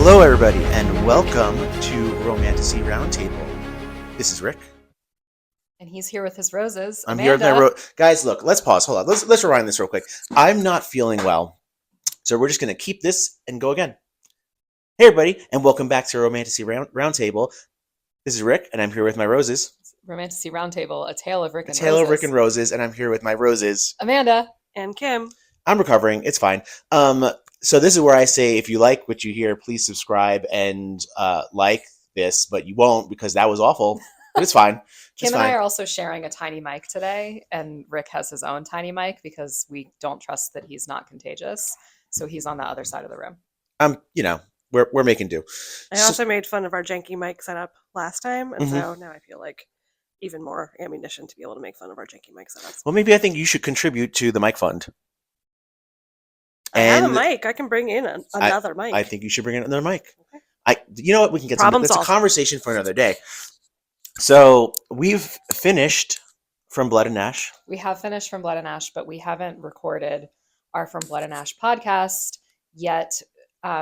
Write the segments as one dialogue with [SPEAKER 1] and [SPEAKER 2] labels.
[SPEAKER 1] Hello, everybody, and welcome to Romantasy Roundtable. This is Rick.
[SPEAKER 2] And he's here with his roses.
[SPEAKER 1] I'm
[SPEAKER 2] Amanda.
[SPEAKER 1] here with my guys. Look, let's pause. Hold on. Let's rewind this real quick. I'm not feeling well, so we're just gonna keep this and go again. Hey, everybody, and welcome back to Romantasy Roundtable. This is Rick, and I'm here with my roses.
[SPEAKER 2] Romantasy Roundtable, a tale of Rick and
[SPEAKER 1] A tale
[SPEAKER 2] roses.
[SPEAKER 1] of Rick and roses, and I'm here with my roses.
[SPEAKER 2] Amanda.
[SPEAKER 3] And Kim.
[SPEAKER 1] I'm recovering. It's fine. So this is where I say, if you like what you hear, please subscribe and like this, but you won't because that was awful. But it's fine.
[SPEAKER 2] Kim and I are also sharing a tiny mic today, and Rick has his own tiny mic because we don't trust that he's not contagious. So he's on the other side of the room.
[SPEAKER 1] We're making do.
[SPEAKER 3] I also made fun of our janky mic setup last time, and so now I feel like even more ammunition to be able to make fun of our janky mic setup.
[SPEAKER 1] Well, maybe I think you should contribute to the mic fund.
[SPEAKER 3] I have a mic. I can bring in another mic.
[SPEAKER 1] I think you should bring in another mic.
[SPEAKER 3] Okay.
[SPEAKER 1] You know what? We can get
[SPEAKER 3] Problem
[SPEAKER 1] that's
[SPEAKER 3] solved.
[SPEAKER 1] a conversation for another day. So we've finished From Blood and Ash.
[SPEAKER 2] We have finished From Blood and Ash, but we haven't recorded our From Blood and Ash podcast yet.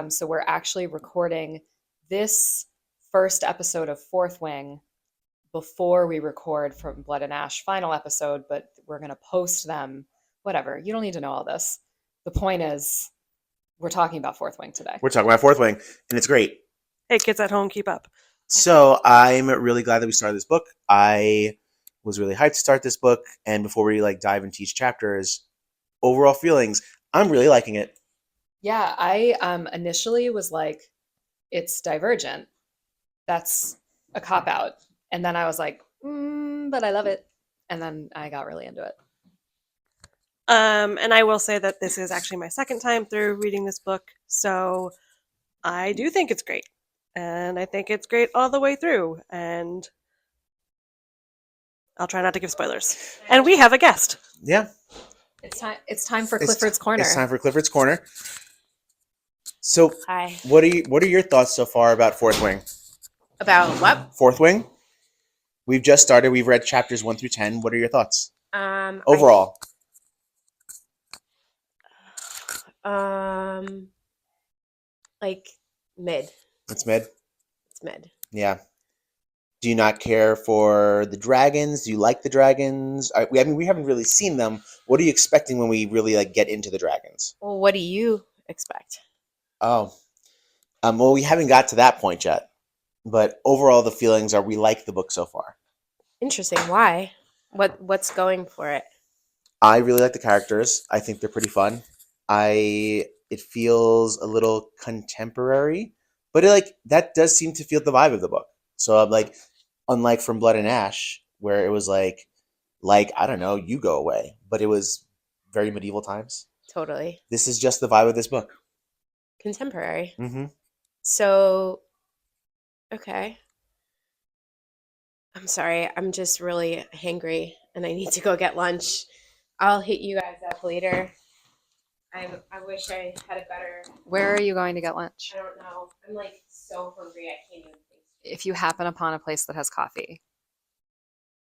[SPEAKER 2] So we're actually recording this first episode of Fourth Wing before we record From Blood and Ash final episode, but we're going to post them. Whatever. You don't need to know all this. The point is, we're talking about Fourth Wing today.
[SPEAKER 1] We're talking about Fourth Wing, and it's great.
[SPEAKER 3] Hey, kids at home, keep up.
[SPEAKER 1] So I'm really glad that we started this book. I was really hyped to start this book, and before we dive into each chapters, overall feelings, I'm really liking it.
[SPEAKER 2] Yeah, I initially was like, it's divergent. That's a cop-out. And then I was like, but I love it. And then I got really into it.
[SPEAKER 3] And I will say that this is actually my second time through reading this book, so I do think it's great. And I think it's great all the way through. And I'll try not to give spoilers. And we have a guest.
[SPEAKER 1] Yeah.
[SPEAKER 2] It's time for Clifford's Corner.
[SPEAKER 1] It's time for Clifford's Corner. So,
[SPEAKER 4] Hi.
[SPEAKER 1] What are your thoughts so far about Fourth Wing?
[SPEAKER 4] About what?
[SPEAKER 1] Fourth Wing? We've just started. We've read chapters 1 through 10. What are your thoughts? Overall.
[SPEAKER 4] Like mid.
[SPEAKER 1] It's mid?
[SPEAKER 4] It's mid.
[SPEAKER 1] Yeah. Do you not care for the dragons? Do you like the dragons? We haven't really seen them. What are you expecting when we really get into the dragons?
[SPEAKER 4] Well, what do you expect?
[SPEAKER 1] Oh. Well, we haven't got to that point yet. But overall, the feelings are we like the book so far.
[SPEAKER 4] Interesting. Why? What's going for it?
[SPEAKER 1] I really like the characters. I think they're pretty fun. It feels a little contemporary, but that does seem to feel the vibe of the book. So I'm unlike From Blood and Ash, where it was I don't know, you go away, but it was very medieval times.
[SPEAKER 4] Totally.
[SPEAKER 1] This is just the vibe of this book.
[SPEAKER 4] Contemporary.
[SPEAKER 1] Mm-hmm.
[SPEAKER 4] So, okay. I'm sorry. I'm just really hangry and I need to go get lunch. I'll hit you guys up later. I wish I had a better...
[SPEAKER 2] Where are you going to get lunch?
[SPEAKER 4] I don't know. I'm so hungry I can't even think.
[SPEAKER 2] If you happen upon a place that has coffee.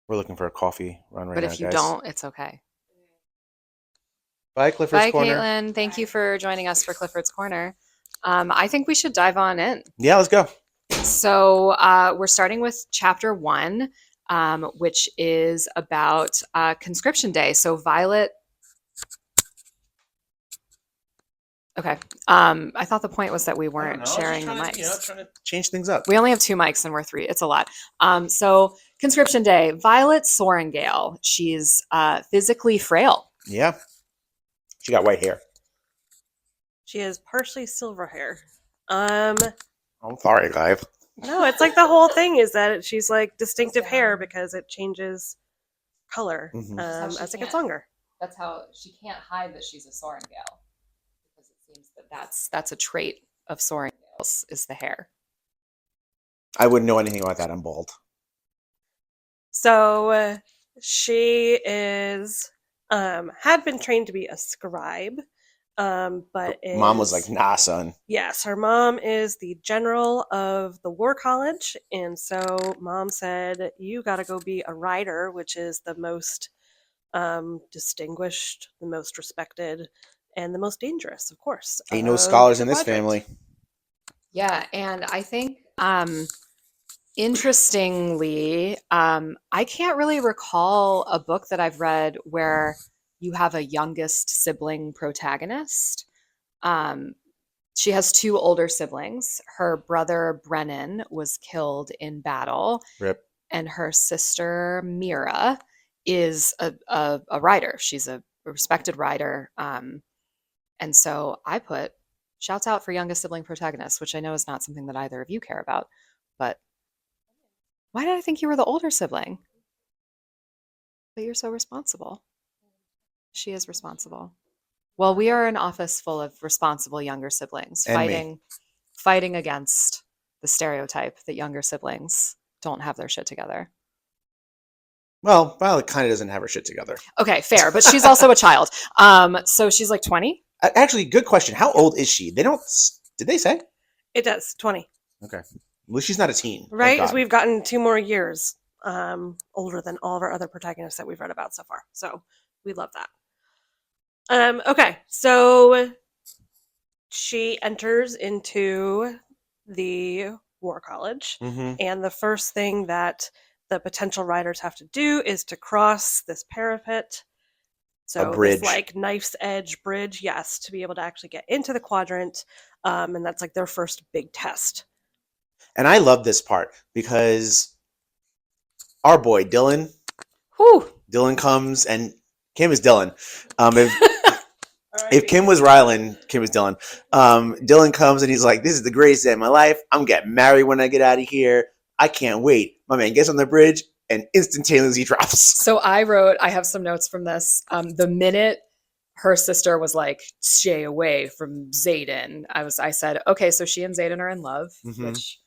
[SPEAKER 1] We're looking for a coffee run right now,
[SPEAKER 2] But if you
[SPEAKER 1] guys.
[SPEAKER 2] don't, it's okay.
[SPEAKER 1] Bye, Clifford's
[SPEAKER 2] Bye,
[SPEAKER 1] Corner.
[SPEAKER 2] Caitlin. Thank you for joining us for Clifford's Corner. I think we should dive on in.
[SPEAKER 1] Yeah, let's go.
[SPEAKER 2] So we're starting with chapter 1, which is about conscription day. So Violet... Okay. I thought the point was that we weren't sharing the mics.
[SPEAKER 1] Trying to change things up.
[SPEAKER 2] We only have 2 mics and we're 3. It's a lot. So conscription day, Violet Sorengale. She's physically frail.
[SPEAKER 1] Yeah. She got white hair.
[SPEAKER 3] She has partially silver hair.
[SPEAKER 1] I'm sorry, guys.
[SPEAKER 3] No, it's the whole thing is that she's distinctive hair because it changes color as it gets longer.
[SPEAKER 2] That's how she can't hide that she's a Sorengale. Because it seems that that's a trait of Sorengales is the hair.
[SPEAKER 1] I wouldn't know anything about that. I'm bald.
[SPEAKER 3] So she is had been trained to be a scribe, but
[SPEAKER 1] Mom was like, nah, son.
[SPEAKER 3] Yes, her mom is the general of the War College, and so Mom said, you got to go be a rider, which is the most distinguished, the most respected, and the most dangerous, of course.
[SPEAKER 1] Ain't no scholars in this
[SPEAKER 3] quadrant.
[SPEAKER 1] family.
[SPEAKER 2] Yeah, and I think interestingly, I can't really recall a book that I've read where you have a youngest sibling protagonist. Um, she has two older siblings. Her brother Brennan was killed in battle,
[SPEAKER 1] Rip.
[SPEAKER 2] and her sister Mira is a writer. She's a respected writer. And so I put shouts out for youngest sibling protagonist, which I know is not something that either of you care about. But why did I think you were the older sibling? But you're so responsible. She is responsible. Well, we are an office full of responsible younger siblings
[SPEAKER 1] And me.
[SPEAKER 2] fighting against the stereotype that younger siblings don't have their shit together.
[SPEAKER 1] Well, Violet kind of doesn't have her shit together.
[SPEAKER 2] Okay, fair, but she's also a child. So she's like 20?
[SPEAKER 1] Actually, good question. How old is she? They don't. Did they say?
[SPEAKER 3] It does 20,
[SPEAKER 1] Okay. Well, she's not a teen. Thank
[SPEAKER 3] right? As
[SPEAKER 1] God.
[SPEAKER 3] we've gotten 2 more years older than all of our other protagonists that we've read about so far. So we love that. Okay, so she enters into the War College,
[SPEAKER 1] Mhm.
[SPEAKER 3] and the first thing that the potential riders have to do is to cross this parapet. So
[SPEAKER 1] bridge.
[SPEAKER 3] this like knife's edge bridge, yes, to be able to actually get into the quadrant, and that's like their first big test.
[SPEAKER 1] And I love this part because our boy Dylan
[SPEAKER 2] Whew.
[SPEAKER 1] comes, and Kim is Dylan. If Kim was Rylan, Kim was Dylan. Dylan comes and he's like, "This is the greatest day of my life. I'm getting married when I get out of here. I can't wait." My man gets on the bridge and instantaneously drops.
[SPEAKER 2] So I have some notes from this. The minute her sister was like, stay away from Zayden, I said, okay, so she and Zayden are in love,
[SPEAKER 1] Mhm.
[SPEAKER 2] which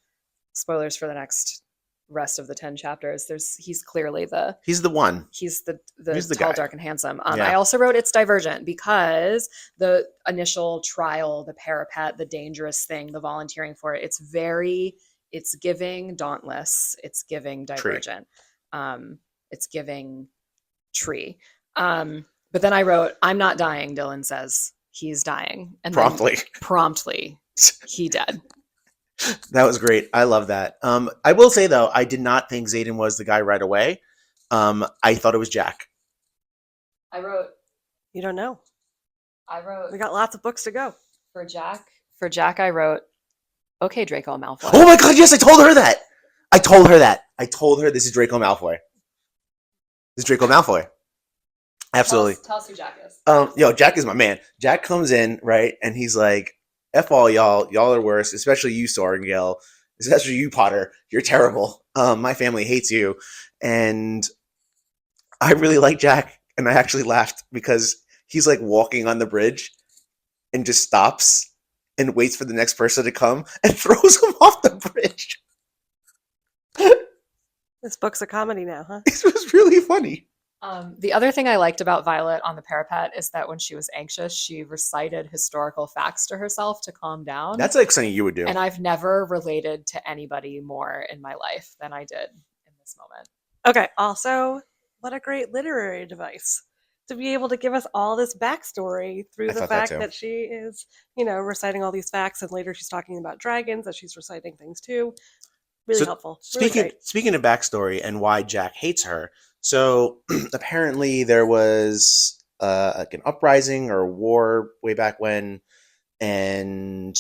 [SPEAKER 2] spoilers for the next rest of the 10 chapters. He's clearly
[SPEAKER 1] He's the one.
[SPEAKER 2] he's the
[SPEAKER 1] He's the
[SPEAKER 2] tall,
[SPEAKER 1] guy.
[SPEAKER 2] dark, and handsome.
[SPEAKER 1] Yeah.
[SPEAKER 2] I also wrote it's divergent because the initial trial, the parapet, the dangerous thing, the volunteering for it, it's giving Dauntless, it's giving Divergent, it's giving Tree. But then I wrote, I'm not dying, Dylan says. He's dying. And
[SPEAKER 1] Promptly.
[SPEAKER 2] Promptly, he dead.
[SPEAKER 1] That was great. I love that. I will say though, I did not think Zayden was the guy right away. I thought it was Jack.
[SPEAKER 2] I wrote,
[SPEAKER 3] You don't know. We got lots of books to go.
[SPEAKER 2] for Jack, I wrote, okay, Draco Malfoy.
[SPEAKER 1] Oh my God! Yes, I told her that. I told her this is Draco Malfoy. This is Draco Malfoy. Absolutely.
[SPEAKER 2] Tell us who Jack is.
[SPEAKER 1] Yo, Jack is my man. Jack comes in, right, and he's like, "F all y'all. Y'all are worse, especially you, Sorengale. Especially you, Potter. You're terrible. My family hates you." And I really like Jack, and I actually laughed because he's like walking on the bridge and just stops and waits for the next person to come and throws him off the bridge.
[SPEAKER 3] This book's a comedy now, huh?
[SPEAKER 1] It was really funny.
[SPEAKER 2] The other thing I liked about Violet on the parapet is that when she was anxious, she recited historical facts to herself to calm down.
[SPEAKER 1] That's like something you would do.
[SPEAKER 2] And I've never related to anybody more in my life than I did in this moment.
[SPEAKER 3] Okay, also, what a great literary device to be able to give us all this backstory through
[SPEAKER 1] I
[SPEAKER 3] the
[SPEAKER 1] thought that
[SPEAKER 3] fact
[SPEAKER 1] too.
[SPEAKER 3] that she is, reciting all these facts, and later she's talking about dragons, that she's reciting things too. Really helpful. Really great.
[SPEAKER 1] Speaking of backstory and why Jack hates her, so apparently there was like an uprising or a war way back when, and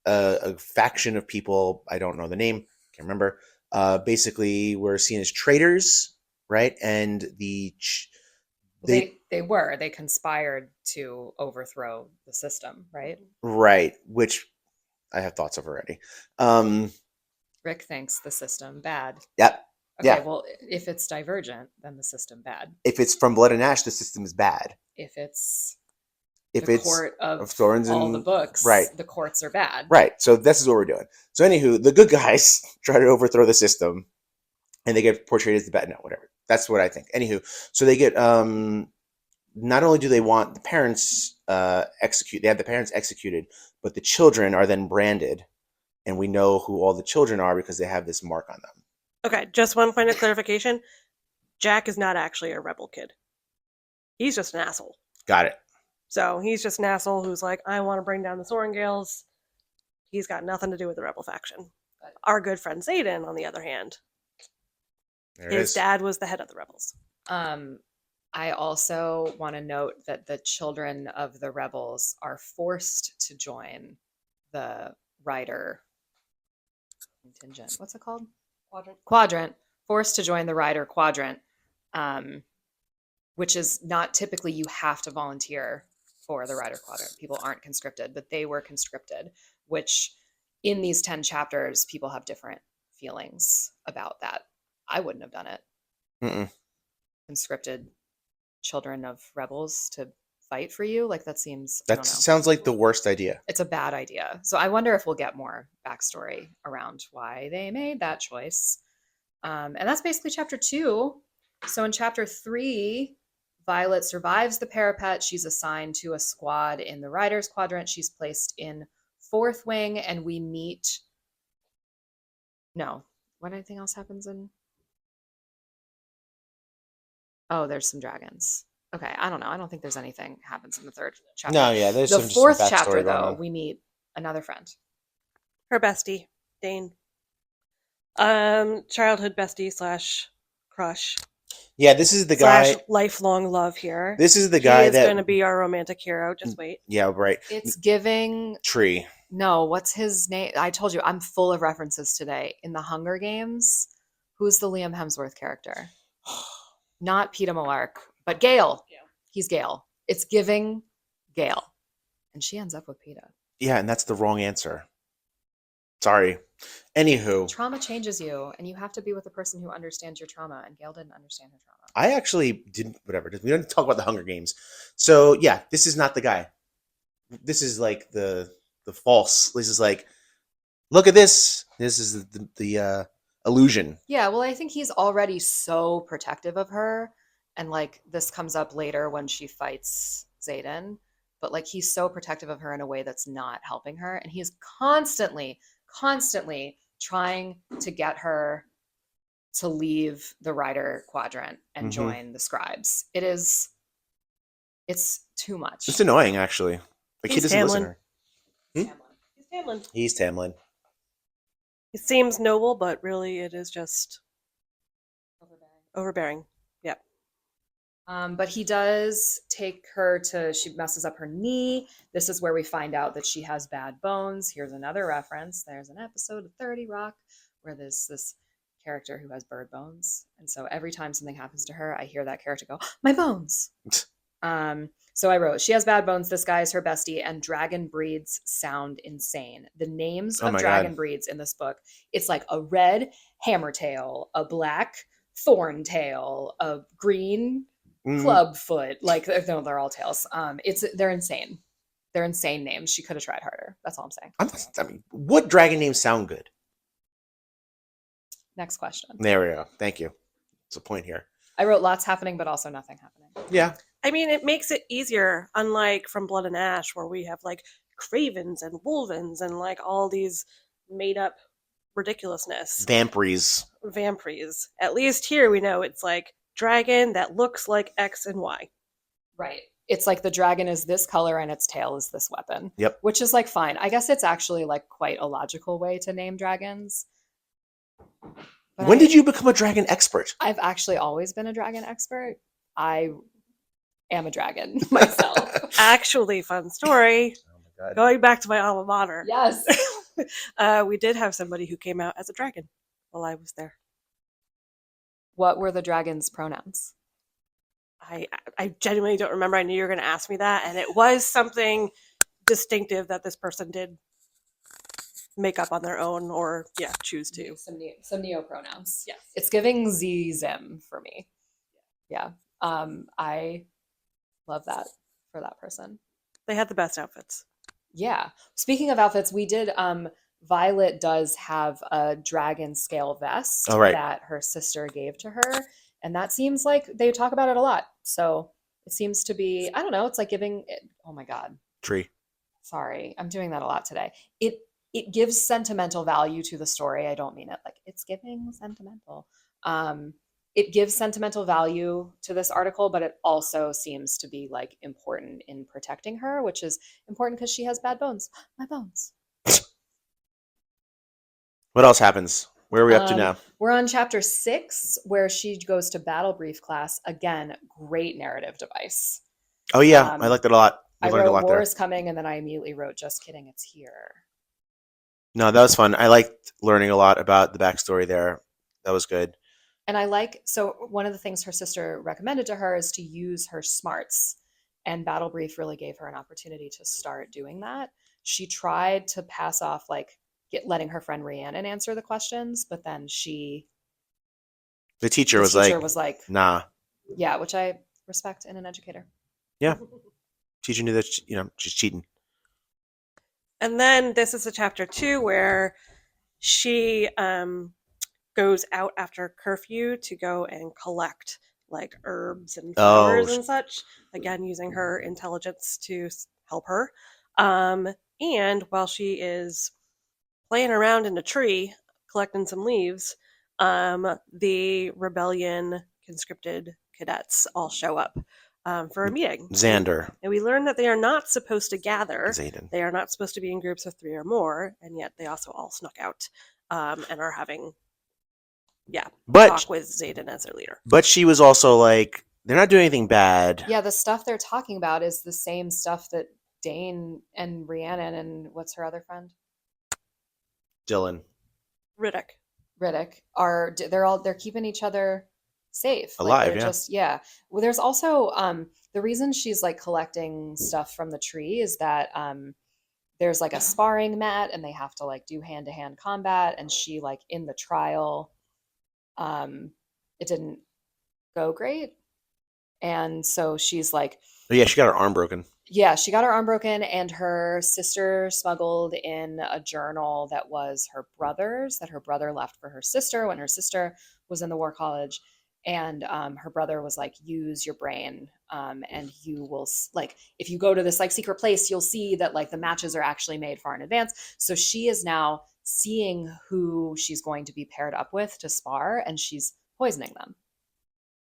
[SPEAKER 1] a faction of people, I don't know the name, can't remember, basically were seen as traitors, right? And
[SPEAKER 2] They conspired to overthrow the system, right?
[SPEAKER 1] right, which I have thoughts of already.
[SPEAKER 2] Rick thinks the system bad.
[SPEAKER 1] Yep.
[SPEAKER 2] Okay,
[SPEAKER 1] Yeah.
[SPEAKER 2] well, if it's divergent, then the system bad.
[SPEAKER 1] If it's from Blood and Ash, the system is bad.
[SPEAKER 2] If it's
[SPEAKER 1] If
[SPEAKER 2] the
[SPEAKER 1] it's
[SPEAKER 2] court of
[SPEAKER 1] Thorns
[SPEAKER 2] all
[SPEAKER 1] and
[SPEAKER 2] the books,
[SPEAKER 1] right.
[SPEAKER 2] the courts are bad.
[SPEAKER 1] Right. So this is what we're doing. So anywho, the good guys try to overthrow the system, and they get portrayed as the bad. No, whatever. That's what I think. Anywho, so they get not only do they want the parents they have the parents executed, but the children are then branded, and we know who all the children are because they have this mark on them.
[SPEAKER 3] Okay, just one point of clarification. Jack is not actually a rebel kid. He's just an asshole.
[SPEAKER 1] Got it.
[SPEAKER 3] So he's just an asshole who's like, I want to bring down the Sorengales. He's got nothing to do with the rebel faction.
[SPEAKER 2] Good.
[SPEAKER 3] Our good friend Zayden, on the other hand,
[SPEAKER 1] There it
[SPEAKER 3] his
[SPEAKER 1] is.
[SPEAKER 3] dad was the head of the rebels.
[SPEAKER 2] I also want to note that the children of the rebels are forced to join the Rider contingent. What's it called? Quadrant. Forced to join the Rider quadrant, which is not typically you have to volunteer for the Rider quadrant. People aren't conscripted, but they were conscripted, which in these 10 chapters, people have different feelings about that. I wouldn't have done it.
[SPEAKER 1] Mm-mm.
[SPEAKER 2] Conscripted children of rebels to fight for you, like that seems, I
[SPEAKER 1] That
[SPEAKER 2] don't know.
[SPEAKER 1] sounds like the worst idea.
[SPEAKER 2] It's a bad idea. So I wonder if we'll get more backstory around why they made that choice. And that's basically chapter 2. So in chapter 3, Violet survives the parapet. She's assigned to a squad in the Riders Quadrant. She's placed in 4th Wing, and we meet. No, what anything else happens in? Oh, there's some dragons. Okay, I don't know. I don't think there's anything happens in the 3rd chapter.
[SPEAKER 1] No, yeah, there's
[SPEAKER 2] The
[SPEAKER 1] some just some
[SPEAKER 2] 4th
[SPEAKER 1] backstory
[SPEAKER 2] chapter,
[SPEAKER 1] going
[SPEAKER 2] though,
[SPEAKER 1] on.
[SPEAKER 2] we meet another friend.
[SPEAKER 3] Her bestie, Dane. Childhood bestie / crush
[SPEAKER 1] Yeah, this is the
[SPEAKER 3] /
[SPEAKER 1] guy.
[SPEAKER 3] lifelong love here.
[SPEAKER 1] This is the
[SPEAKER 3] He
[SPEAKER 1] guy
[SPEAKER 3] is
[SPEAKER 1] that.
[SPEAKER 3] going to be our romantic hero. Just wait.
[SPEAKER 1] Yeah, right.
[SPEAKER 2] It's giving.
[SPEAKER 1] Tree.
[SPEAKER 2] No, what's his name? I told you, I'm full of references today. In the Hunger Games, who's the Liam Hemsworth character? Not Peeta Mellark, but Gale. He's Gale. It's giving Gale. And she ends up with Peeta.
[SPEAKER 1] Yeah, and that's the wrong answer. Sorry. Anywho,
[SPEAKER 2] Trauma changes you, and you have to be with a person who understands your trauma, and Gale didn't understand her trauma.
[SPEAKER 1] I actually didn't. Whatever. We don't talk about the Hunger Games. So yeah, this is not the guy. This is like the false. This is like, look at this. This is the illusion.
[SPEAKER 2] Yeah, well, I think he's already so protective of her, and like this comes up later when she fights Zayden, but like he's so protective of her in a way that's not helping her, and he's constantly trying to get her to leave the Rider Quadrant and
[SPEAKER 1] Mhm.
[SPEAKER 2] join the Scribes. It's too much.
[SPEAKER 1] It's annoying, actually. Like he
[SPEAKER 3] He's
[SPEAKER 1] doesn't listen to
[SPEAKER 3] Tamlin.
[SPEAKER 1] her.
[SPEAKER 3] He's Tamlin.
[SPEAKER 1] He's Tamlin.
[SPEAKER 3] It seems noble, but really it is just overbearing. Yep.
[SPEAKER 2] But he does take her to, she messes up her knee. This is where we find out that she has bad bones. Here's another reference. There's an episode of 30 Rock where there's this character who has bird bones. And so every time something happens to her, I hear that character go, my bones. So I wrote, she has bad bones. This guy is her bestie, and dragon breeds sound insane. The names
[SPEAKER 1] Oh
[SPEAKER 2] of
[SPEAKER 1] my
[SPEAKER 2] dragon
[SPEAKER 1] God.
[SPEAKER 2] breeds in this book, it's like a red hammertail, a black thorntail, a green clubfoot. Like they're all tails. They're insane. They're insane names. She could have tried harder. That's all I'm saying.
[SPEAKER 1] I mean, what dragon names sound good?
[SPEAKER 2] Next question.
[SPEAKER 1] There we go. Thank you. It's a point here.
[SPEAKER 2] I wrote lots happening, but also nothing happening.
[SPEAKER 1] Yeah.
[SPEAKER 3] I mean, it makes it easier, unlike from Blood and Ash, where we have like cravens and wolvens and like all these made up ridiculousness.
[SPEAKER 1] Vampiries.
[SPEAKER 3] Vampires. At least here we know it's like dragon that looks like X and Y.
[SPEAKER 2] Right. It's like the dragon is this color and its tail is this weapon.
[SPEAKER 1] Yep.
[SPEAKER 2] Which is like fine. I guess it's actually like quite a logical way to name dragons. But
[SPEAKER 1] When did you become a dragon expert?
[SPEAKER 2] I've actually always been a dragon expert. I am a dragon myself.
[SPEAKER 3] Actually, fun story.
[SPEAKER 1] Oh my God.
[SPEAKER 3] Going back to my alma mater.
[SPEAKER 2] Yes.
[SPEAKER 3] We did have somebody who came out as a dragon while I was there.
[SPEAKER 2] What were the dragon's pronouns?
[SPEAKER 3] I genuinely don't remember. I knew you were going to ask me that, and it was something distinctive that this person did make up on their own or choose to.
[SPEAKER 2] Some neo pronouns.
[SPEAKER 3] Yes.
[SPEAKER 2] It's giving zim for me. Yeah. I love that for that person.
[SPEAKER 3] They had the best outfits.
[SPEAKER 2] Yeah. Speaking of outfits, we did Violet does have a dragon scale vest
[SPEAKER 1] Oh, right.
[SPEAKER 2] that her sister gave to her. And that seems like they talk about it a lot. So it seems to be, I don't know, it's like giving it, oh my God.
[SPEAKER 1] Tree.
[SPEAKER 2] Sorry, I'm doing that a lot today. It gives sentimental value to the story. I don't mean it like it's giving sentimental. It gives sentimental value to this article, but it also seems to be like important in protecting her, which is important because she has bad bones. My bones.
[SPEAKER 1] What else happens? Where are we up to now?
[SPEAKER 2] We're on chapter 6, where she goes to battle brief class. Again, great narrative device.
[SPEAKER 1] Oh yeah, I
[SPEAKER 2] Um,
[SPEAKER 1] liked it a lot. We
[SPEAKER 2] I
[SPEAKER 1] learned a
[SPEAKER 2] wrote
[SPEAKER 1] lot
[SPEAKER 2] war
[SPEAKER 1] there.
[SPEAKER 2] is coming, and then I immediately wrote, just kidding, it's here.
[SPEAKER 1] No, that was fun. I liked learning a lot about the backstory there. That was good.
[SPEAKER 2] And so one of the things her sister recommended to her is to use her smarts. And Battle Brief really gave her an opportunity to start doing that. She tried to pass off letting her friend Rhiannon answer the questions, but then
[SPEAKER 1] The teacher
[SPEAKER 2] the
[SPEAKER 1] was
[SPEAKER 2] teacher
[SPEAKER 1] like,
[SPEAKER 2] was like,
[SPEAKER 1] "Nah,
[SPEAKER 2] yeah, which I respect in an educator.
[SPEAKER 1] yeah." Teacher knew that she's cheating.
[SPEAKER 3] And then this is a chapter 2 where she goes out after curfew to go and collect like herbs and
[SPEAKER 1] Oh,
[SPEAKER 3] flowers and such. Again, using her intelligence to help her. And while she is playing around in a tree collecting some leaves, the rebellion conscripted cadets all show up for a meeting.
[SPEAKER 1] Xander,
[SPEAKER 3] And we learn that they are not supposed to gather.
[SPEAKER 1] Zayden.
[SPEAKER 3] They are not supposed to be in groups of 3 or more, and yet they also all snuck out and are having,
[SPEAKER 1] But
[SPEAKER 3] talk with Zayden as their leader.
[SPEAKER 1] but she was also like, they're not doing anything bad.
[SPEAKER 2] Yeah, the stuff they're talking about is the same stuff that Dane and Rhiannon and what's her other friend?
[SPEAKER 1] Dylan,
[SPEAKER 3] Riddick.
[SPEAKER 2] They're keeping each other safe. Like
[SPEAKER 1] alive,
[SPEAKER 2] they're
[SPEAKER 1] yeah.
[SPEAKER 2] just yeah. Well, there's also the reason she's like collecting stuff from the tree is that there's like a sparring mat and they have to like do hand-to-hand combat, and she like in the trial it didn't go great. And so she's like,
[SPEAKER 1] Oh yeah, she got her arm broken.
[SPEAKER 2] yeah, she got her arm broken, and her sister smuggled in a journal that was her brother's, that her brother left for her sister when her sister was in the war college. And her brother was like, use your brain, and you will like, if you go to this like secret place, you'll see that like the matches are actually made far in advance. So she is now seeing who she's going to be paired up with to spar, and she's poisoning them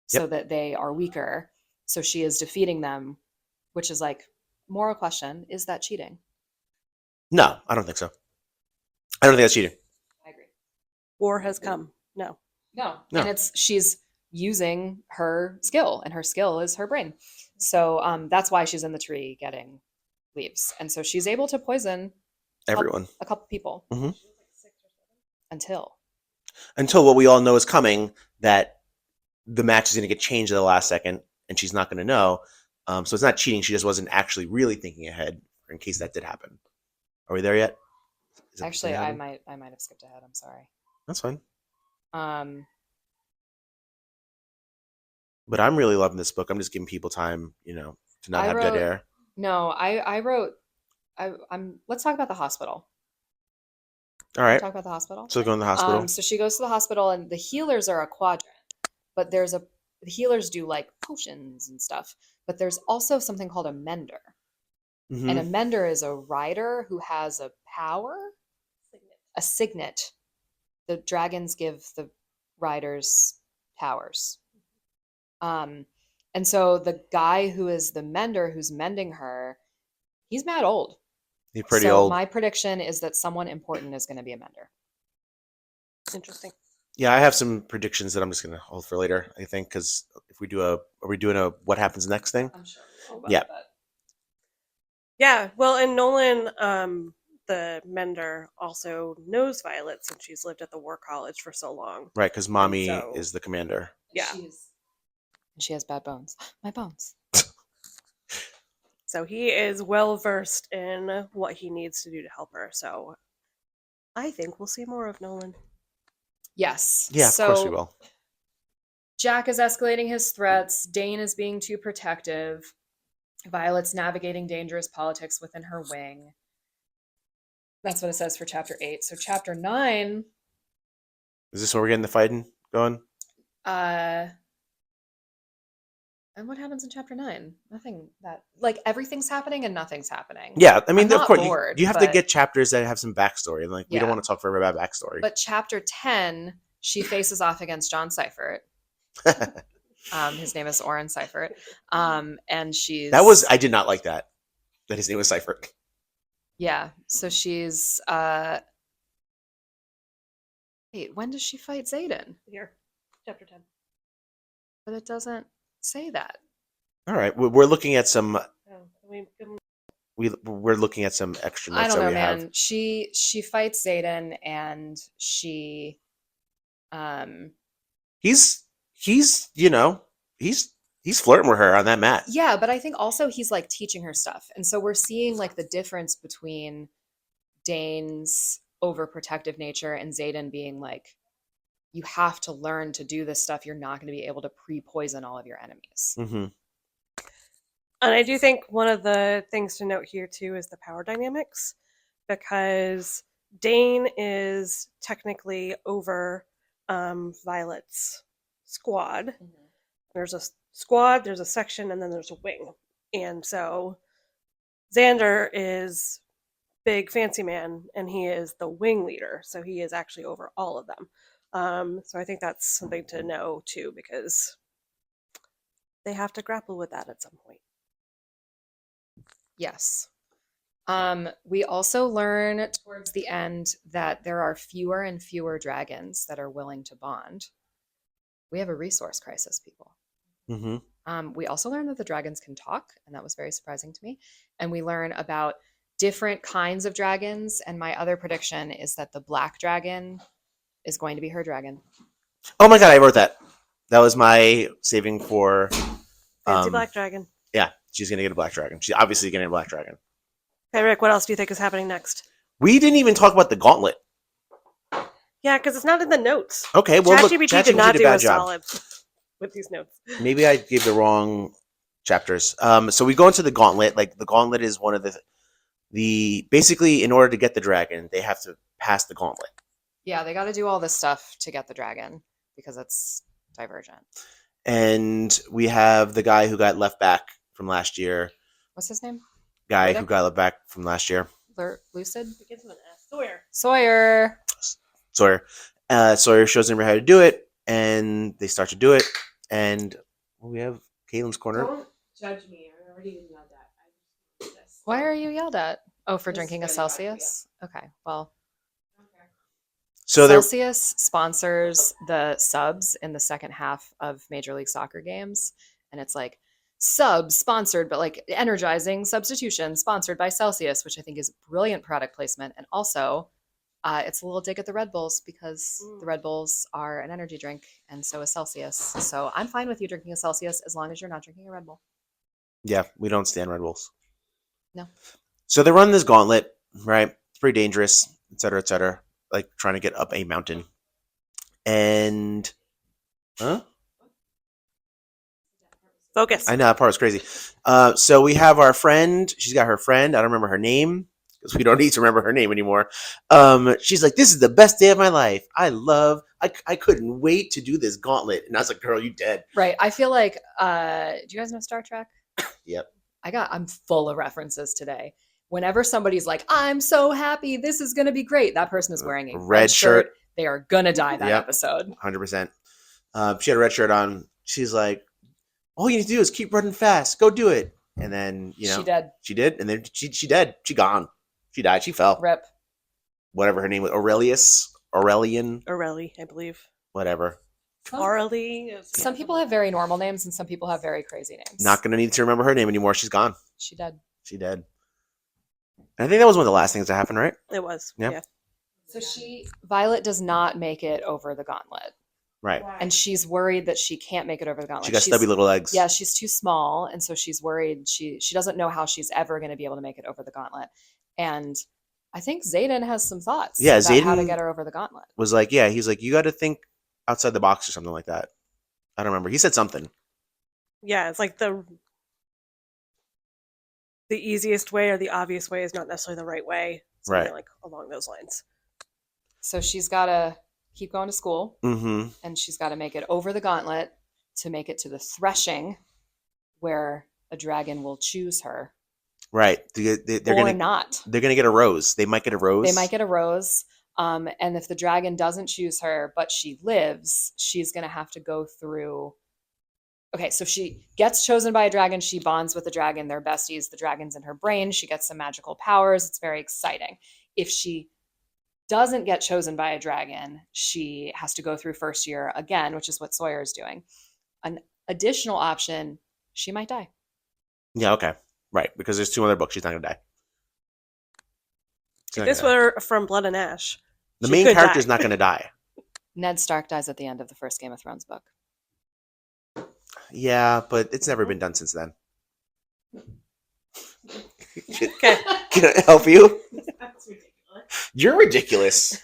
[SPEAKER 2] so
[SPEAKER 1] Yep.
[SPEAKER 2] that they are weaker. So she is defeating them, which is like, moral question, is that cheating?
[SPEAKER 1] No, I don't think so. I don't think that's cheating.
[SPEAKER 2] I agree.
[SPEAKER 3] War has come. No.
[SPEAKER 2] No.
[SPEAKER 1] No.
[SPEAKER 2] And she's using her skill, and her skill is her brain. So that's why she's in the tree getting leaves. And so she's able to poison
[SPEAKER 1] Everyone.
[SPEAKER 2] a couple people
[SPEAKER 1] Mhm.
[SPEAKER 2] until
[SPEAKER 1] Until what we all know is coming, that the match is going to get changed at the last second, and she's not going to know. So it's not cheating. She just wasn't actually really thinking ahead in case that did happen. Are we there yet?
[SPEAKER 2] actually I might have skipped ahead. I'm sorry.
[SPEAKER 1] That's fine.
[SPEAKER 2] Um
[SPEAKER 1] But I'm really loving this book. I'm just giving people time, to not
[SPEAKER 2] I
[SPEAKER 1] have dead
[SPEAKER 2] wrote-
[SPEAKER 1] air.
[SPEAKER 2] no, I wrote I'm let's talk about the hospital.
[SPEAKER 1] All right.
[SPEAKER 2] Talk about the hospital.
[SPEAKER 1] So going to the hospital.
[SPEAKER 2] So she goes to the hospital, and the healers are a quadrant, but the healers do like potions and stuff. But there's also something called a mender,
[SPEAKER 1] Mhm.
[SPEAKER 2] and a mender is a rider who has a power, a signet. The dragons give the riders powers. And so the guy who is the mender, who's mending her, he's mad old.
[SPEAKER 1] He's pretty
[SPEAKER 2] So
[SPEAKER 1] old.
[SPEAKER 2] my prediction is that someone important is going to be a mender.
[SPEAKER 3] Interesting.
[SPEAKER 1] Yeah, I have some predictions that I'm just going to hold for later, I think, because if we do are we doing a what happens next thing?
[SPEAKER 2] I'm sure.
[SPEAKER 1] Yeah.
[SPEAKER 3] Yeah. Well, and Nolan, the mender, also knows Violet since she's lived at the War College for so long.
[SPEAKER 1] Right, because mommy
[SPEAKER 3] so-
[SPEAKER 1] is the commander.
[SPEAKER 3] Yeah.
[SPEAKER 2] She has bad bones. My bones.
[SPEAKER 3] So he is well versed in what he needs to do to help her. So I think we'll see more of Nolan.
[SPEAKER 2] Yes.
[SPEAKER 1] Yeah, of course we will.
[SPEAKER 2] Jack is escalating his threats. Dane is being too protective. Violet's navigating dangerous politics within her wing. That's what it says for chapter 8. So chapter 9,
[SPEAKER 1] Is this where we're getting the fighting going?
[SPEAKER 2] and what happens in chapter 9? Nothing that like everything's happening and nothing's happening.
[SPEAKER 1] Yeah, I mean,
[SPEAKER 2] I'm
[SPEAKER 1] of
[SPEAKER 2] not
[SPEAKER 1] course,
[SPEAKER 2] bored,
[SPEAKER 1] you have to
[SPEAKER 2] but-
[SPEAKER 1] get chapters that have some backstory. Like, we don't
[SPEAKER 2] Yeah.
[SPEAKER 1] want to talk forever about backstory.
[SPEAKER 2] But chapter 10, she faces off against John Seifert. His name is Oren Seifert. And she's
[SPEAKER 1] I did not like that his name was Seifert.
[SPEAKER 2] yeah. So she's Wait, when does she fight Zayden?
[SPEAKER 3] Here, chapter 10.
[SPEAKER 2] But it doesn't say that.
[SPEAKER 1] All right, we're looking at some.
[SPEAKER 3] Oh, can
[SPEAKER 1] We're looking at some extra
[SPEAKER 2] I
[SPEAKER 1] notes
[SPEAKER 2] don't
[SPEAKER 1] that
[SPEAKER 2] know,
[SPEAKER 1] we have.
[SPEAKER 2] man. She fights Zayden and she
[SPEAKER 1] He's he's flirting with her on that mat.
[SPEAKER 2] yeah, but I think also he's like teaching her stuff. And so we're seeing like the difference between Dane's overprotective nature and Zayden being like, you have to learn to do this stuff. You're not going to be able to pre-poison all of your enemies.
[SPEAKER 1] Mm-hmm.
[SPEAKER 3] And I do think one of the things to note here too is the power dynamics, because Dane is technically over Violet's squad. There's a squad, there's a section, and then there's a wing. And so Xander is big fancy man, and he is the wing leader, so he is actually over all of them. So I think that's something to know too, because they have to grapple with that at some point.
[SPEAKER 2] Yes. We also learn towards the end that there are fewer and fewer dragons that are willing to bond. We have a resource crisis, people.
[SPEAKER 1] Mm-hmm.
[SPEAKER 2] We also learn that the dragons can talk, and that was very surprising to me. And we learn about different kinds of dragons. And my other prediction is that the black dragon is going to be her dragon.
[SPEAKER 1] Oh my god, I wrote that. That was my saving for.
[SPEAKER 3] Fancy black dragon.
[SPEAKER 1] Yeah, she's gonna get a black dragon. She's obviously getting a black dragon.
[SPEAKER 3] Okay, Rick, what else do you think is happening next?
[SPEAKER 1] We didn't even talk about the gauntlet.
[SPEAKER 3] Yeah, because it's not in the notes.
[SPEAKER 1] Okay, well, look,
[SPEAKER 3] ChatGPT did not
[SPEAKER 1] did
[SPEAKER 3] do
[SPEAKER 1] a
[SPEAKER 3] a
[SPEAKER 1] bad job.
[SPEAKER 3] solid with these notes.
[SPEAKER 1] Maybe I gave the wrong chapters. So we go into the gauntlet. Like the gauntlet is one of the basically in order to get the dragon, they have to pass the gauntlet.
[SPEAKER 2] Yeah, they got to do all this stuff to get the dragon because it's divergent.
[SPEAKER 1] And we have the guy who got left back from last year.
[SPEAKER 2] What's his name?
[SPEAKER 1] Guy
[SPEAKER 2] Riddick?
[SPEAKER 1] who got left back from last year.
[SPEAKER 2] Lucid?
[SPEAKER 3] Begins with an S. Sawyer.
[SPEAKER 2] Sawyer.
[SPEAKER 1] Sawyer. Sawyer shows them how to do it, and they start to do it. And we have Caitlin's corner.
[SPEAKER 4] Don't judge me. I already yelled at. I just this.
[SPEAKER 2] Why are you yelled at? Oh, for
[SPEAKER 4] This
[SPEAKER 2] drinking a
[SPEAKER 4] is really bad,
[SPEAKER 2] Celsius? Okay, well,
[SPEAKER 4] Okay.
[SPEAKER 1] So there,
[SPEAKER 2] Celsius sponsors the subs in the second half of Major League Soccer games. And it's like subs sponsored, but like energizing substitution sponsored by Celsius, which I think is brilliant product placement. And also, it's a little dig at the Red Bulls because the Red Bulls are an energy drink and so is Celsius. So I'm fine with you drinking a Celsius as long as you're not drinking a Red Bull.
[SPEAKER 1] yeah, we don't stand Red Bulls.
[SPEAKER 2] No.
[SPEAKER 1] So they run this gauntlet, right? It's pretty dangerous, et cetera, like trying to get up a mountain. And,
[SPEAKER 3] Focus.
[SPEAKER 1] I know that part was crazy. So we have our friend. She's got her friend. I don't remember her name because we don't need to remember her name anymore. She's like, "This is the best day of my life. I couldn't wait to do this gauntlet." And I was like, "Girl, you dead."
[SPEAKER 2] Right. I feel like, do you guys know Star Trek?
[SPEAKER 1] Yep.
[SPEAKER 2] I'm full of references today. Whenever somebody's like, I'm so happy, this is going to be great, that person is wearing a red shirt. They are going to die that
[SPEAKER 1] Yep.
[SPEAKER 2] episode.
[SPEAKER 1] 100%. She had a red shirt on. She's like, "All you need to do is keep running fast. Go do it." And then,
[SPEAKER 2] She dead.
[SPEAKER 1] She did. And then she dead. She gone. She died. She fell.
[SPEAKER 2] Rip.
[SPEAKER 1] Whatever her name was. Aurelian.
[SPEAKER 3] Aurelie, I believe.
[SPEAKER 1] Whatever.
[SPEAKER 3] Aurelie.
[SPEAKER 2] Some people have very normal names and some people have very crazy names.
[SPEAKER 1] Not going to need to remember her name anymore. She's gone.
[SPEAKER 2] She dead.
[SPEAKER 1] She dead. And I think that was one of the last things that happened, right?
[SPEAKER 3] It was.
[SPEAKER 1] Yeah.
[SPEAKER 3] Yeah.
[SPEAKER 2] So Violet does not make it over the gauntlet.
[SPEAKER 1] Right.
[SPEAKER 4] Why?
[SPEAKER 2] And she's worried that she can't make it over the gauntlet.
[SPEAKER 1] She got
[SPEAKER 2] She's-
[SPEAKER 1] stubby little legs.
[SPEAKER 2] Yeah, she's too small, and so she's worried. She doesn't know how she's ever going to be able to make it over the gauntlet. And I think Xaden has some thoughts
[SPEAKER 1] Yeah,
[SPEAKER 2] about how to
[SPEAKER 1] Xaden-
[SPEAKER 2] get her over the gauntlet.
[SPEAKER 1] Was like, yeah, he's like, you got to think outside the box or something like that. I don't remember. He said something.
[SPEAKER 3] Yeah, it's like the easiest way or the obvious way is not necessarily the right way. Something
[SPEAKER 1] Right.
[SPEAKER 3] like along those lines.
[SPEAKER 2] So she's got to keep going to school,
[SPEAKER 1] Mm-hmm.
[SPEAKER 2] and she's got to make it over the gauntlet to make it to the threshing, where a dragon will choose her
[SPEAKER 1] Right. They're
[SPEAKER 2] or
[SPEAKER 1] gonna
[SPEAKER 2] not.
[SPEAKER 1] they're gonna get a rose. They might get a rose.
[SPEAKER 2] They might get a rose. And if the dragon doesn't choose her, but she lives, she's going to have to go through. Okay, so she gets chosen by a dragon. She bonds with the dragon. They're besties. The dragon's in her brain. She gets some magical powers. It's very exciting. If she doesn't get chosen by a dragon, she has to go through first year again, which is what Sawyer is doing. An additional option, she might die.
[SPEAKER 1] Yeah, okay. Right, because there's 2 other books. She's not going to die. She's
[SPEAKER 3] If
[SPEAKER 1] not
[SPEAKER 3] this
[SPEAKER 1] gonna die.
[SPEAKER 3] were from Blood and Ash,
[SPEAKER 1] The
[SPEAKER 3] she
[SPEAKER 1] main
[SPEAKER 3] could
[SPEAKER 1] character is
[SPEAKER 3] die.
[SPEAKER 1] not going to die.
[SPEAKER 2] Ned Stark dies at the end of the first Game of Thrones book.
[SPEAKER 1] Yeah, but it's never been done since then.
[SPEAKER 3] Okay.
[SPEAKER 1] Can I help you?
[SPEAKER 4] That's ridiculous.
[SPEAKER 1] You're ridiculous.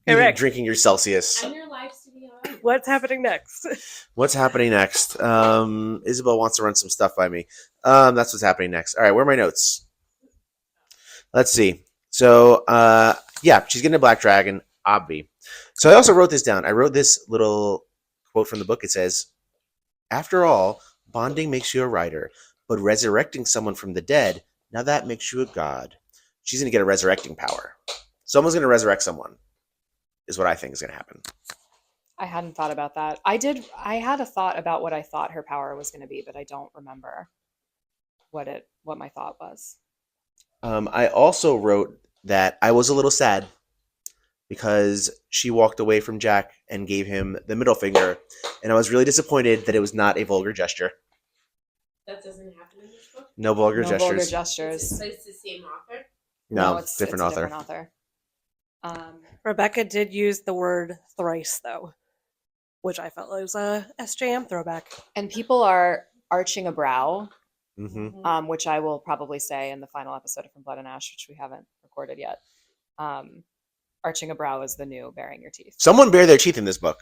[SPEAKER 3] Hey, Rick.
[SPEAKER 1] Drinking your Celsius.
[SPEAKER 4] I'm your live studio audience.
[SPEAKER 3] What's happening next?
[SPEAKER 1] What's happening next? Isabel wants to run some stuff by me. That's what's happening next. All right, where are my notes? Let's see. So, yeah, she's getting a black dragon, obvi. So I also wrote this down. I wrote this little quote from the book. It says, "After all, bonding makes you a writer, but resurrecting someone from the dead, now that makes you a god." She's going to get a resurrecting power. Someone's going to resurrect someone, is what I think is going to happen.
[SPEAKER 2] I hadn't thought about that. I had a thought about what I thought her power was going to be, but I don't remember what my thought was.
[SPEAKER 1] I also wrote that I was a little sad because she walked away from Jack and gave him the middle finger, and I was really disappointed that it was not a vulgar gesture.
[SPEAKER 4] That doesn't happen in this book.
[SPEAKER 1] No vulgar
[SPEAKER 2] No
[SPEAKER 1] gestures.
[SPEAKER 2] vulgar gestures.
[SPEAKER 4] It's the same author.
[SPEAKER 1] No,
[SPEAKER 2] it's
[SPEAKER 1] different
[SPEAKER 2] a
[SPEAKER 1] author.
[SPEAKER 2] different author.
[SPEAKER 3] Rebecca did use the word thrice, though, which I felt was a SJM throwback.
[SPEAKER 2] And people are arching a brow,
[SPEAKER 1] Mm-hmm.
[SPEAKER 2] which I will probably say in the final episode of From Blood and Ash, which we haven't recorded yet. Arching a brow is the new baring your teeth.
[SPEAKER 1] Someone bare their teeth in this book.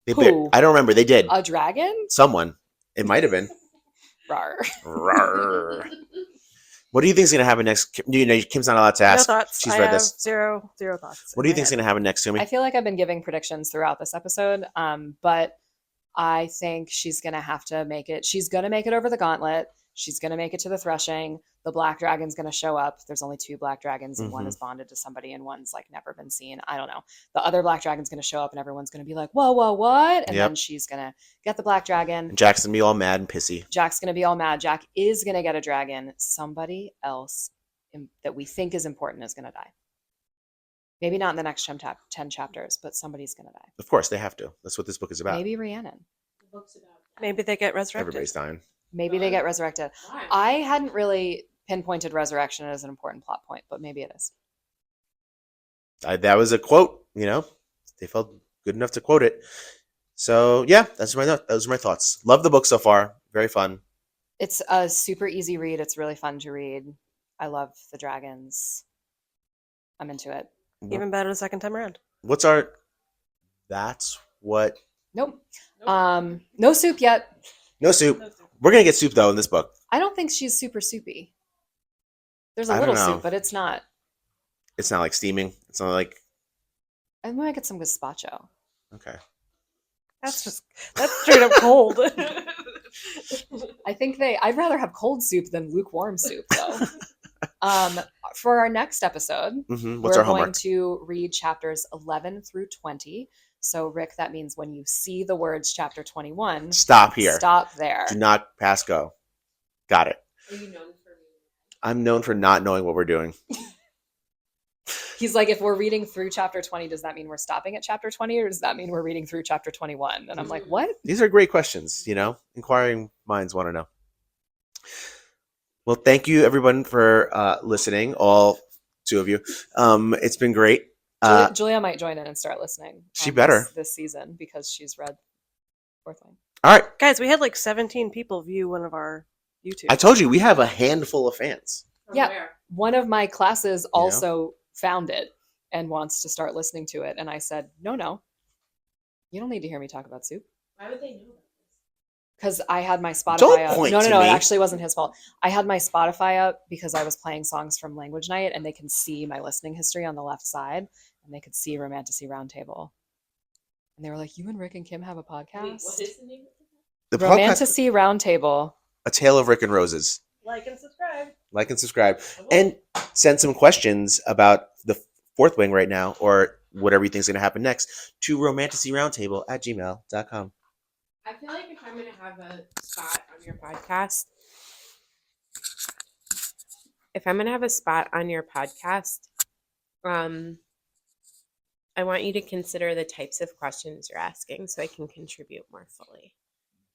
[SPEAKER 2] Who?
[SPEAKER 1] I don't remember. They did.
[SPEAKER 2] A dragon?
[SPEAKER 1] Someone. It might have been.
[SPEAKER 2] Rawr.
[SPEAKER 1] Rawr. What do you think is going to happen next? You know, Kim's not allowed to ask.
[SPEAKER 3] No thoughts.
[SPEAKER 1] She's
[SPEAKER 3] I
[SPEAKER 1] read
[SPEAKER 3] have
[SPEAKER 1] this.
[SPEAKER 3] zero thoughts.
[SPEAKER 1] What do you think is going to happen next, Sumi?
[SPEAKER 2] I feel like I've been giving predictions throughout this episode, but I think she's going to have to make it. She's going to make it over the gauntlet. She's going to make it to the threshing. The black dragon's going to show up. There's only 2 black dragons, and one is bonded to somebody, and one's like never been seen. I don't know. The other black dragon's going to show up, and everyone's going to be like, whoa, whoa, what? And
[SPEAKER 1] Yep.
[SPEAKER 2] then she's going to get the black dragon.
[SPEAKER 1] And Jack's going to be all mad and pissy.
[SPEAKER 2] Jack's going to be all mad. Jack is going to get a dragon. Somebody else that we think is important is going to die. Maybe not in the next 10 chapters, but somebody's going to die.
[SPEAKER 1] Of course, they have to. That's what this book is about.
[SPEAKER 2] Maybe Rhiannon.
[SPEAKER 4] The book's about that.
[SPEAKER 3] Maybe they get resurrected.
[SPEAKER 1] Everybody's dying.
[SPEAKER 2] Maybe they get resurrected.
[SPEAKER 4] Why?
[SPEAKER 2] I hadn't really pinpointed resurrection as an important plot point, but maybe it is.
[SPEAKER 1] That was a quote, you know. They felt good enough to quote it. So, yeah, those are my thoughts. Love the book so far. Very fun.
[SPEAKER 2] It's a super easy read. It's really fun to read. I love the dragons. I'm into it.
[SPEAKER 3] Even better the second time around.
[SPEAKER 1] What's our... That's what...
[SPEAKER 2] Nope. No soup yet.
[SPEAKER 1] No soup. We're going to get soup, though, in this book.
[SPEAKER 2] I don't think she's super soupy. There's a
[SPEAKER 1] I don't
[SPEAKER 2] little
[SPEAKER 1] know.
[SPEAKER 2] soup, but it's not.
[SPEAKER 1] It's not like steaming. It's not like...
[SPEAKER 2] I might get some gazpacho.
[SPEAKER 1] Okay.
[SPEAKER 3] That's straight up cold.
[SPEAKER 2] I think I'd rather have cold soup than lukewarm soup, though. For our next episode,
[SPEAKER 1] What's
[SPEAKER 2] we're
[SPEAKER 1] our
[SPEAKER 2] going
[SPEAKER 1] homework?
[SPEAKER 2] to read chapters 11 through 20. So, Rick, that means when you see the words chapter 21,
[SPEAKER 1] Stop here.
[SPEAKER 2] stop there.
[SPEAKER 1] Do not pass go. Got it.
[SPEAKER 4] Are you known for reading?
[SPEAKER 1] I'm known for not knowing what we're doing.
[SPEAKER 2] He's like, if we're reading through chapter 20, does that mean we're stopping at chapter 20, or does that mean we're reading through chapter 21? And I'm like, what?
[SPEAKER 1] These are great questions, you know? Inquiring minds want to know. Well, thank you, everyone, for listening, all 2 of you. It's been great.
[SPEAKER 2] Julia might join in and start listening.
[SPEAKER 1] She
[SPEAKER 2] on
[SPEAKER 1] better.
[SPEAKER 2] this season because she's read Fourth Wing.
[SPEAKER 1] All right.
[SPEAKER 3] Guys, we had like 17 people view one of our YouTube.
[SPEAKER 1] I told you, we have a handful of fans.
[SPEAKER 4] From
[SPEAKER 2] Yeah.
[SPEAKER 4] where?
[SPEAKER 2] One of my classes also found it and wants to start listening to it. And I said, no, you don't need to hear me talk about soup.
[SPEAKER 4] Why would they know about this?
[SPEAKER 2] Because I had my Spotify
[SPEAKER 1] Don't
[SPEAKER 2] up.
[SPEAKER 1] point
[SPEAKER 2] No,
[SPEAKER 1] to
[SPEAKER 2] it
[SPEAKER 1] me.
[SPEAKER 2] actually wasn't his fault. I had my Spotify up because I was playing songs from Language Night, and they can see my listening history on the left side, and they could see Romantasy Roundtable. And they were like, "You and Rick and Kim have a podcast?
[SPEAKER 4] Wait, what is the name of it?
[SPEAKER 1] The podcast,
[SPEAKER 2] Romantasy Roundtable."
[SPEAKER 1] A Tale of Rick and Roses.
[SPEAKER 3] Like and subscribe.
[SPEAKER 1] Like and subscribe. And send some questions about the Fourth Wing right now, or whatever you think is going to happen next, to romantasyroundtable@gmail.com.
[SPEAKER 4] I feel like if I'm going to have a spot on your podcast, I want you to consider the types of questions you're asking so I can contribute more fully.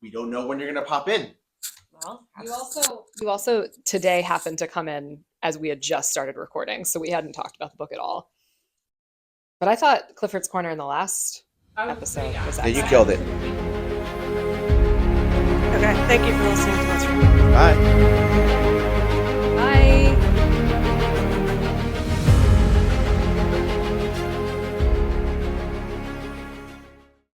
[SPEAKER 1] We don't know when you're gonna pop in.
[SPEAKER 4] Well,
[SPEAKER 2] You also today happened to come in as we had just started recording, so we hadn't talked about the book at all. But I thought Clifford's Corner in the last episode was
[SPEAKER 1] Yeah, you
[SPEAKER 2] excellent.
[SPEAKER 1] killed it.
[SPEAKER 3] Okay, thank you for listening to us.
[SPEAKER 1] Bye.